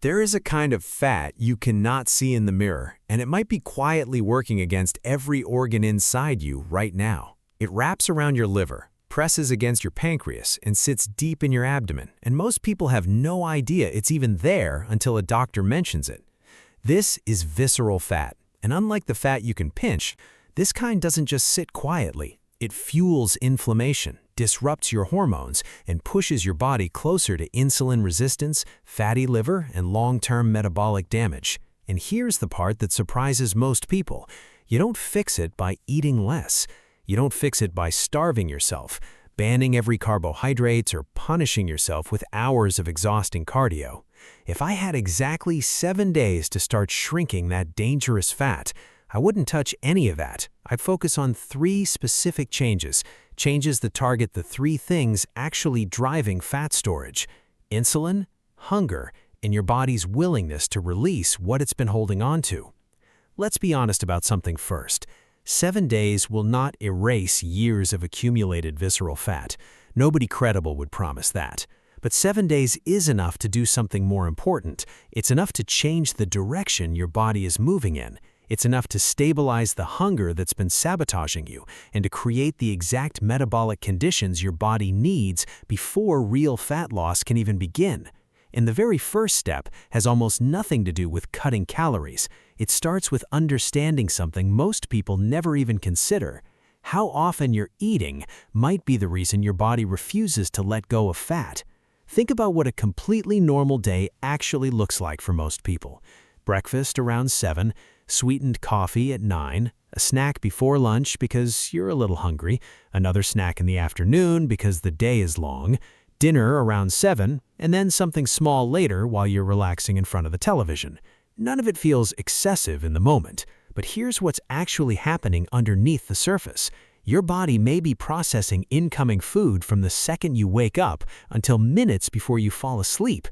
There is a kind of fat you cannot see in the mirror, and it might be quietly working against every organ inside you right now. It wraps around your liver, presses against your pancreas, and sits deep in your abdomen, and most people have no idea it's even there until a doctor mentions it. This is visceral fat, and unlike the fat you can pinch, this kind doesn't just sit quietly. It fuels inflammation, disrupts your hormones, and pushes your body closer to insulin resistance, fatty liver, and long-term metabolic damage. And here's the part that surprises most people. You don't fix it by eating less. You don't fix it by starving yourself, banning every carbohydrate, or punishing yourself with hours of exhausting cardio. If I had exactly 7 days to start shrinking that dangerous fat, I wouldn't touch any of that. I'd focus on 3 specific changes that target the 3 things actually driving fat storage: insulin, hunger, and your body's willingness to release what it's been holding on to. Let's be honest about something first. 7 days will not erase years of accumulated visceral fat. Nobody credible would promise that. But 7 days is enough to do something more important. It's enough to change the direction your body is moving in. It's enough to stabilize the hunger that's been sabotaging you and to create the exact metabolic conditions your body needs before real fat loss can even begin. And the very first step has almost nothing to do with cutting calories. It starts with understanding something most people never even consider. How often you're eating might be the reason your body refuses to let go of fat. Think about what a completely normal day actually looks like for most people. Breakfast around 7, sweetened coffee at 9, a snack before lunch because you're a little hungry, another snack in the afternoon because the day is long, dinner around 7, and then something small later while you're relaxing in front of the television. None of it feels excessive in the moment, but here's what's actually happening underneath the surface. Your body may be processing incoming food from the second you wake up until minutes before you fall asleep.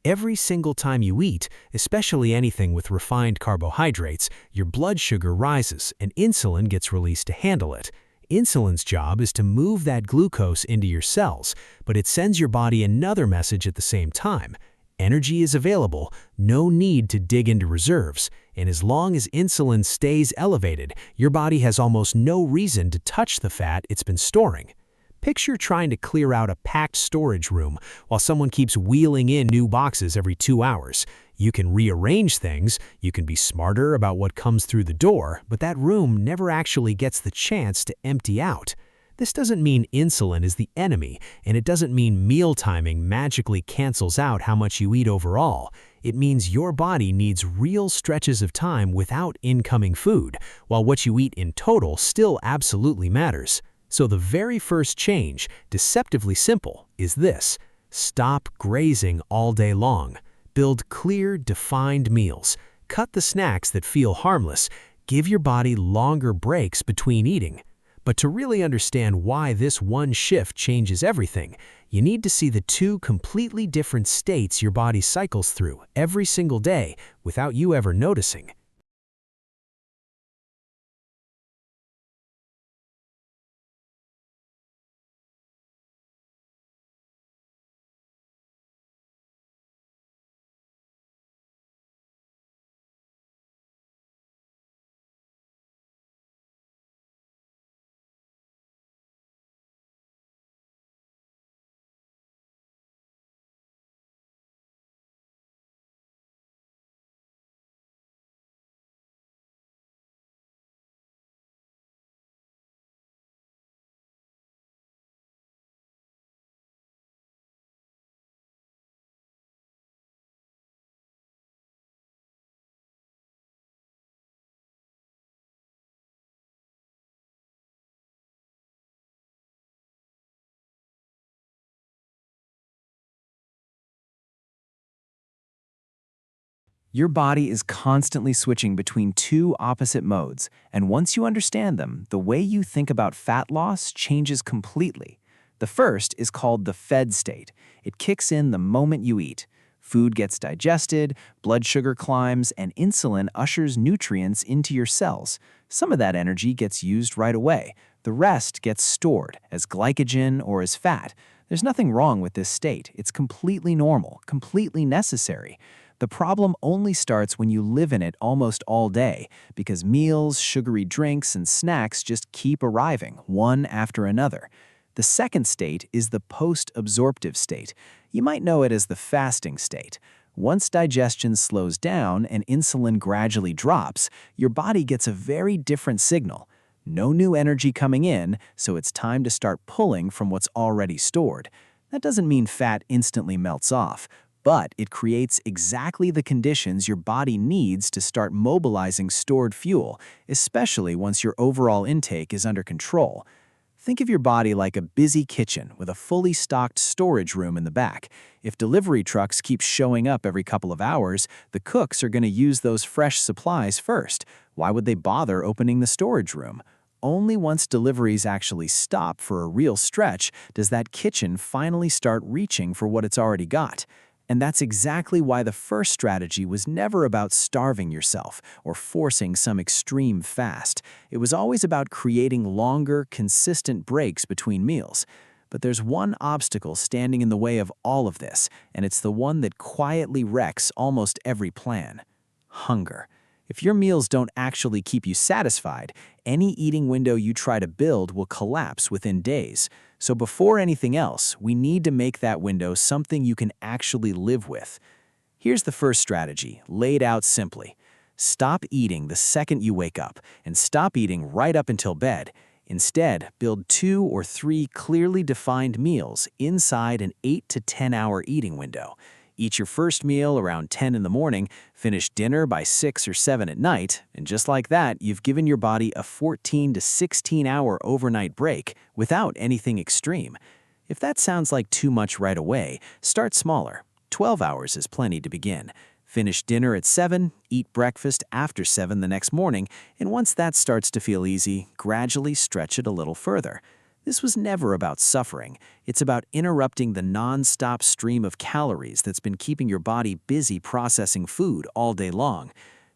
Every single time you eat, especially anything with refined carbohydrates, your blood sugar rises and insulin gets released to handle it. Insulin's job is to move that glucose into your cells, but it sends your body another message at the same time. Energy is available, no need to dig into reserves, and as long as insulin stays elevated, your body has almost no reason to touch the fat it's been storing. Picture trying to clear out a packed storage room while someone keeps wheeling in new boxes every 2 hours. You can rearrange things, you can be smarter about what comes through the door, but that room never actually gets the chance to empty out. This doesn't mean insulin is the enemy, and it doesn't mean meal timing magically cancels out how much you eat overall. It means your body needs real stretches of time without incoming food, while what you eat in total still absolutely matters. So the very first change, deceptively simple, is this: stop grazing all day long. Build clear, defined meals. Cut the snacks that feel harmless. Give your body longer breaks between eating. But to really understand why this one shift changes everything, you need to see the 2 completely different states your body cycles through every single day without you ever noticing. Your body is constantly switching between 2 opposite modes, and once you understand them, the way you think about fat loss changes completely. The first is called the fed state. It kicks in the moment you eat. Food gets digested, blood sugar climbs, and insulin ushers nutrients into your cells. Some of that energy gets used right away. The rest gets stored as glycogen or as fat. There's nothing wrong with this state. It's completely normal, completely necessary. The problem only starts when you live in it almost all day, because meals, sugary drinks, and snacks just keep arriving, one after another. The second state is the post-absorptive state. You might know it as the fasting state. Once digestion slows down and insulin gradually drops, your body gets a very different signal. No new energy coming in, so it's time to start pulling from what's already stored. That doesn't mean fat instantly melts off, but it creates exactly the conditions your body needs to start mobilizing stored fuel, especially once your overall intake is under control. Think of your body like a busy kitchen with a fully stocked storage room in the back. If delivery trucks keep showing up every couple of hours, the cooks are going to use those fresh supplies first. Why would they bother opening the storage room? Only once deliveries actually stop for a real stretch does that kitchen finally start reaching for what it's already got. And that's exactly why the first strategy was never about starving yourself or forcing some extreme fast. It was always about creating longer, consistent breaks between meals. But there's one obstacle standing in the way of all of this, and it's the one that quietly wrecks almost every plan: hunger. If your meals don't actually keep you satisfied, any eating window you try to build will collapse within days. So before anything else, we need to make that window something you can actually live with. Here's the first strategy, laid out simply. Stop eating the second you wake up, and stop eating right up until bed. Instead, build 2 or 3 clearly defined meals inside an 8 to 10 hour eating window. Eat your first meal around 10 in the morning, finish dinner by 6 or 7 at night, and just like that, you've given your body a 14 to 16 hour overnight break without anything extreme. If that sounds like too much right away, start smaller. 12 hours is plenty to begin. Finish dinner at 7, eat breakfast after 7 the next morning, and once that starts to feel easy, gradually stretch it a little further. This was never about suffering. It's about interrupting the non-stop stream of calories that's been keeping your body busy processing food all day long.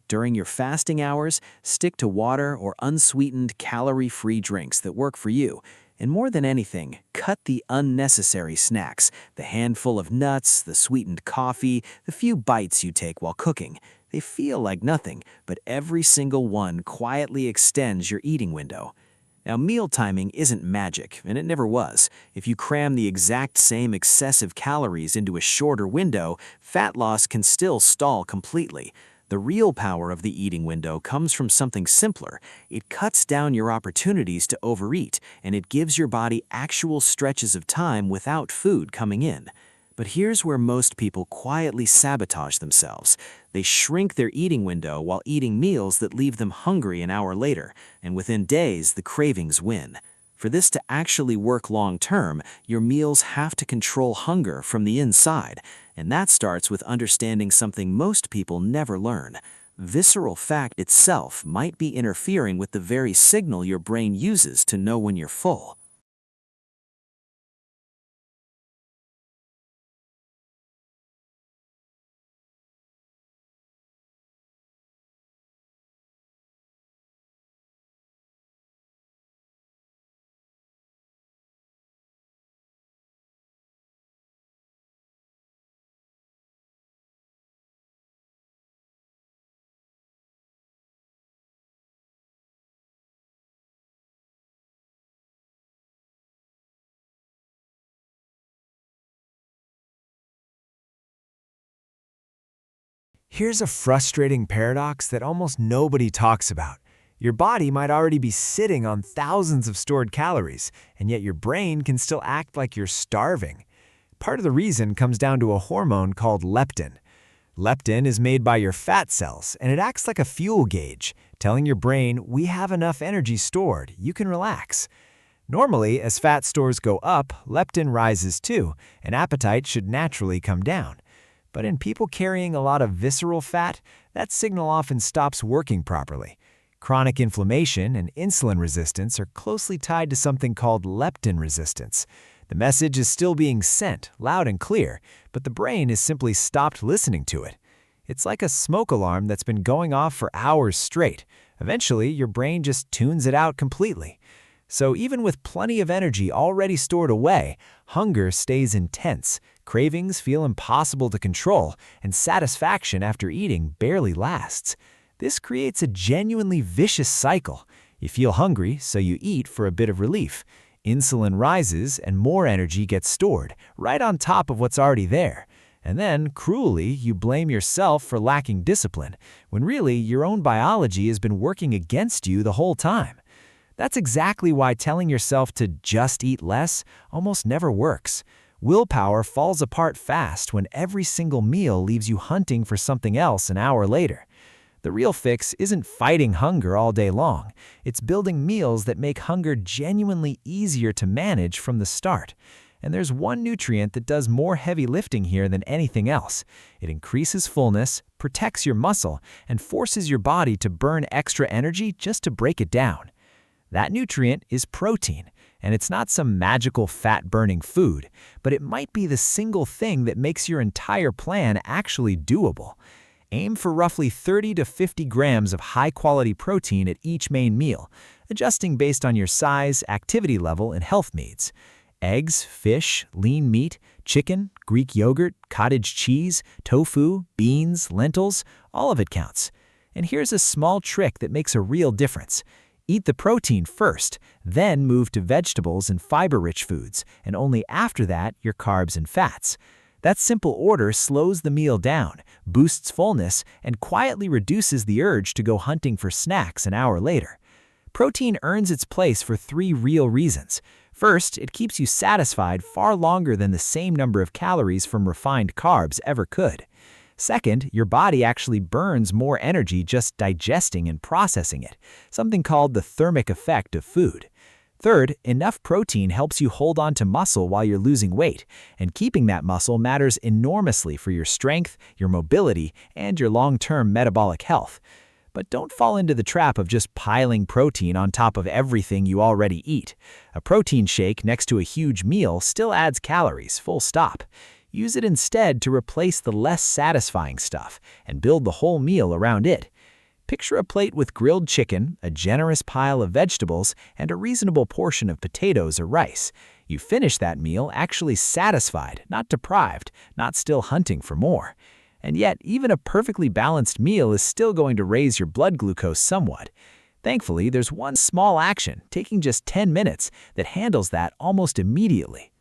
During your fasting hours, stick to water or unsweetened, calorie-free drinks that work for you. And more than anything, cut the unnecessary snacks, the handful of nuts, the sweetened coffee, the few bites you take while cooking. They feel like nothing, but every single one quietly extends your eating window. Now, meal timing isn't magic, and it never was. If you cram the exact same excessive calories into a shorter window, fat loss can still stall completely. The real power of the eating window comes from something simpler. It cuts down your opportunities to overeat, and it gives your body actual stretches of time without food coming in. But here's where most people quietly sabotage themselves. They shrink their eating window while eating meals that leave them hungry an hour later, and within days, the cravings win. For this to actually work long-term, your meals have to control hunger from the inside, and that starts with understanding something most people never learn. Visceral fat itself might be interfering with the very signal your brain uses to know when you're full. Here's a frustrating paradox that almost nobody talks about. Your body might already be sitting on thousands of stored calories, and yet your brain can still act like you're starving. Part of the reason comes down to a hormone called leptin. Leptin is made by your fat cells, and it acts like a fuel gauge, telling your brain, we have enough energy stored, you can relax. Normally, as fat stores go up, leptin rises too, and appetite should naturally come down. But in people carrying a lot of visceral fat, that signal often stops working properly. Chronic inflammation and insulin resistance are closely tied to something called leptin resistance. The message is still being sent, loud and clear, but the brain has simply stopped listening to it. It's like a smoke alarm that's been going off for hours straight. Eventually, your brain just tunes it out completely. So even with plenty of energy already stored away, hunger stays intense, Cravings feel impossible to control, and satisfaction after eating barely lasts. This creates a genuinely vicious cycle. You feel hungry, so you eat for a bit of relief. Insulin rises and more energy gets stored, right on top of what's already there. And then, cruelly, you blame yourself for lacking discipline, when really your own biology has been working against you the whole time. That's exactly why telling yourself to just eat less almost never works. Willpower falls apart fast when every single meal leaves you hunting for something else an hour later. The real fix isn't fighting hunger all day long. It's building meals that make hunger genuinely easier to manage from the start. And there's one nutrient that does more heavy lifting here than anything else. It increases fullness, protects your muscle, and forces your body to burn extra energy just to break it down. That nutrient is protein, and it's not some magical fat-burning food, but it might be the single thing that makes your entire plan actually doable. Aim for roughly 30 to 50 grams of high-quality protein at each main meal, adjusting based on your size, activity level, and health needs. Eggs, fish, lean meat, chicken, Greek yogurt, cottage cheese, tofu, beans, lentils, all of it counts. And here's a small trick that makes a real difference. Eat the protein first, then move to vegetables and fiber-rich foods, and only after that your carbs and fats. That simple order slows the meal down, boosts fullness, and quietly reduces the urge to go hunting for snacks an hour later. Protein earns its place for 3 real reasons. First, it keeps you satisfied far longer than the same number of calories from refined carbs ever could. Second, your body actually burns more energy just digesting and processing it, something called the thermic effect of food. Third, enough protein helps you hold on to muscle while you're losing weight, and keeping that muscle matters enormously for your strength, your mobility, and your long-term metabolic health. But don't fall into the trap of just piling protein on top of everything you already eat. A protein shake next to a huge meal still adds calories, full stop. Use it instead to replace the less satisfying stuff and build the whole meal around it. Picture a plate with grilled chicken, a generous pile of vegetables, and a reasonable portion of potatoes or rice. You finish that meal actually satisfied, not deprived, not still hunting for more. And yet, even a perfectly balanced meal is still going to raise your blood glucose somewhat. Thankfully, there's one small action, taking just 10 minutes, that handles that almost immediately.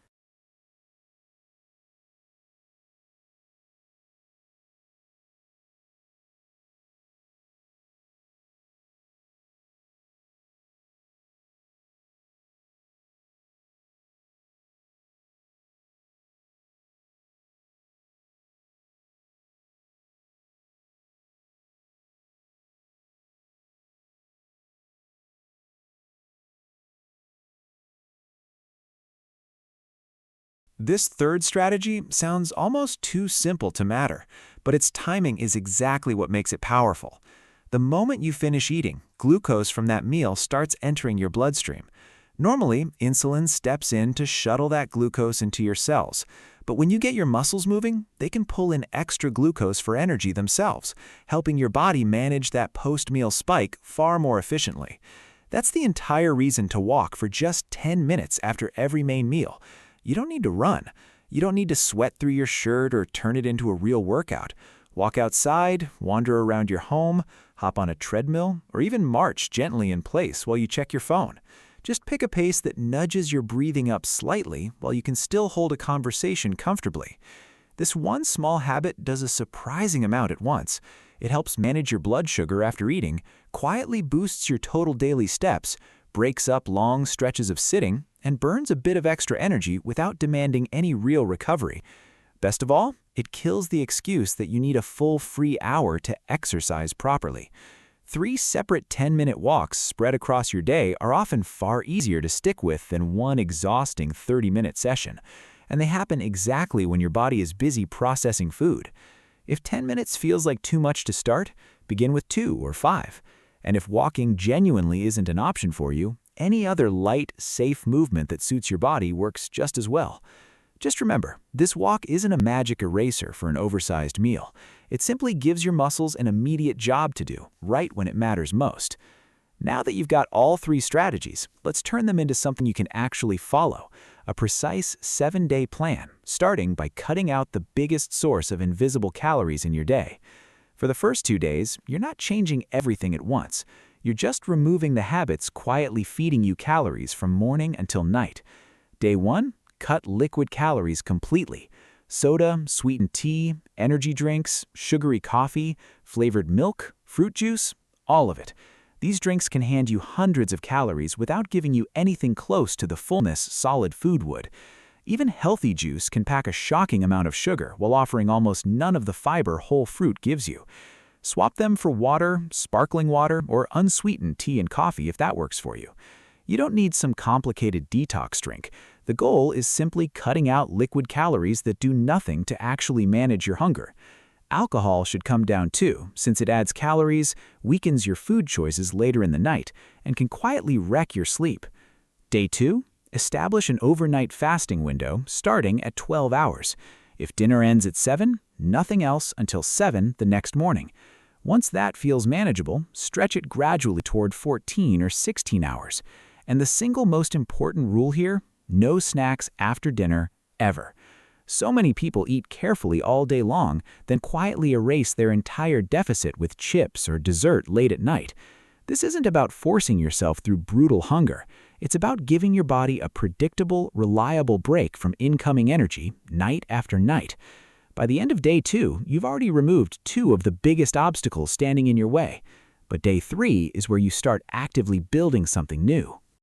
This third strategy sounds almost too simple to matter, but its timing is exactly what makes it powerful. The moment you finish eating, glucose from that meal starts entering your bloodstream. Normally, insulin steps in to shuttle that glucose into your cells, but when you get your muscles moving, they can pull in extra glucose for energy themselves, helping your body manage that post-meal spike far more efficiently. That's the entire reason to walk for just 10 minutes after every main meal. You don't need to run. You don't need to sweat through your shirt or turn it into a real workout. Walk outside, wander around your home, hop on a treadmill, or even march gently in place while you check your phone. Just pick a pace that nudges your breathing up slightly while you can still hold a conversation comfortably. This one small habit does a surprising amount at once. It helps manage your blood sugar after eating, quietly boosts your total daily steps, breaks up long stretches of sitting, and burns a bit of extra energy without demanding any real recovery. Best of all, it kills the excuse that you need a full free hour to exercise properly. 3 separate 10-minute walks spread across your day are often far easier to stick with than one exhausting 30-minute session, and they happen exactly when your body is busy processing food. If 10 minutes feels like too much to start, begin with 2 or 5. And if walking genuinely isn't an option for you, any other light, safe movement that suits your body works just as well. Just remember, this walk isn't a magic eraser for an oversized meal. It simply gives your muscles an immediate job to do, right when it matters most. Now that you've got all 3 strategies, let's turn them into something you can actually follow. a precise 7-day plan, starting by cutting out the biggest source of invisible calories in your day. For the first 2 days, you're not changing everything at once. You're just removing the habits quietly feeding you calories from morning until night. Day 1, cut liquid calories completely. Soda, sweetened tea, energy drinks, sugary coffee, flavored milk, fruit juice, all of it. These drinks can hand you hundreds of calories without giving you anything close to the fullness solid food would. Even healthy juice can pack a shocking amount of sugar while offering almost none of the fiber whole fruit gives you. Swap them for water, sparkling water, or unsweetened tea and coffee if that works for you. You don't need some complicated detox drink. The goal is simply cutting out liquid calories that do nothing to actually manage your hunger. Alcohol should come down too, since it adds calories, weakens your food choices later in the night, and can quietly wreck your sleep. Day 2, establish an overnight fasting window starting at 12 hours. If dinner ends at 7, nothing else until 7 the next morning. Once that feels manageable, stretch it gradually toward 14 or 16 hours. And the single most important rule here: no snacks after dinner, ever. So many people eat carefully all day long, then quietly erase their entire deficit with chips or dessert late at night. This isn't about forcing yourself through brutal hunger. It's about giving your body a predictable, reliable break from incoming energy night after night. By the end of day 2, you've already removed 2 of the biggest obstacles standing in your way. But day 3 is where you start actively building something new.